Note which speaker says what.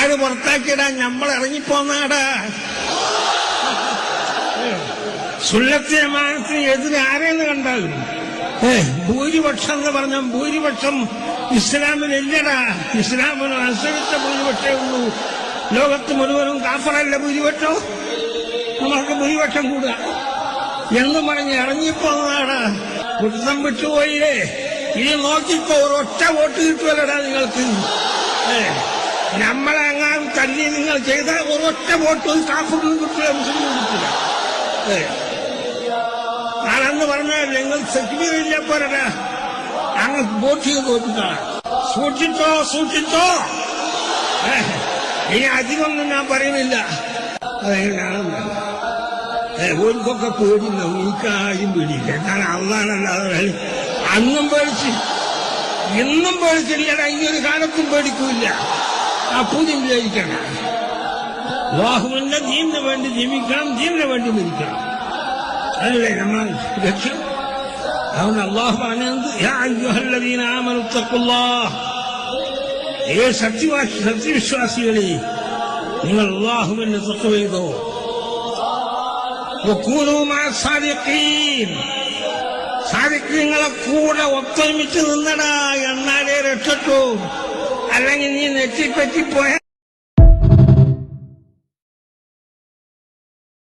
Speaker 1: ആര് പുറത്താക്കിയിടാൻ നമ്മൾ ഇറങ്ങിപ്പോന്നാടാ. സുന്നത്ത് ജമാഅത്തിന് എതിരെ ആരെന്ന് കണ്ടാലും ഭൂരിപക്ഷം എന്ന് പറഞ്ഞ ഭൂരിപക്ഷം ഇസ്ലാമിലില്ലടാ. ഇസ്ലാമിന് അനുസരിച്ച ഭൂരിപക്ഷേ ഉള്ളൂ. ലോകത്ത് മുഴുവനും കാഫറല്ല ഭൂരിപക്ഷം. നമ്മൾക്ക് ഭൂരിപക്ഷം കൂടുക എന്ന് പറഞ്ഞ് ഇറങ്ങിപ്പോന്നതാണ്. കുറ്റം വിട്ടുപോയില്ലേ? ഇനി നോക്കിപ്പോ ഒരൊറ്റ വോട്ട് കിട്ടുമല്ലടാ നിങ്ങൾക്ക്. നമ്മളെങ്ങാനും തല്ലി നിങ്ങൾ ചെയ്ത ഒരൊറ്റ വോട്ട് കാഫറിനും കിട്ടില്ല, മുസ്ലിം കിട്ടില്ല. ഞാനെന്ന് പറഞ്ഞാൽ നിങ്ങൾ സെക്യൂരില്ല പോരടാ, അങ്ങ് വോട്ട് ചെയ്ത് നോക്കിട്ടാണ്. സൂക്ഷിച്ചോ. ഇനി അധികമൊന്നും ഞാൻ പറയുന്നില്ല. ഓർക്കൊക്കെ പേടിണ്ടാവും, എനിക്കാരും പേടിയില്ല. ഞാൻ അള്ളാനല്ലാതെ അന്നും പേടിച്ച് ഇന്നും പേടിച്ചില്ലടാ. ഇനിയൊരു കാലത്തും പേടിക്കൂല്ല. അപ്പൂതിയും വിചാരിക്കണം. അല്ലാഹുവിന്റെ ദീനിന് വേണ്ടി ജീവിക്കണം, ദീനിന് വേണ്ടി മരിക്കണം. അതല്ലേ നമ്മൾ ലക്ഷ്യം. അതുകൊണ്ട് അല്ലാഹു പറഞ്ഞത് യാ അയ്യുഹല്ലദീന ആമനു തഖുല്ലാഹ്, സത്യവിശ്വാസികളെ നിങ്ങൾ അല്ലാഹുവിനെ തഖ്വ ചെയ്തോ. വകൂനൂ മഅ സാദിഖീൻ, സാദിഖീങ്ങളെ കൂടെ ഒത്തൊരുമിച്ച് നിന്നടാ. എന്നാലേ രക്ഷപ്പെട്ടു. അല്ലെങ്കിൽ നീ നെറ്റിപ്പറ്റിപ്പോയ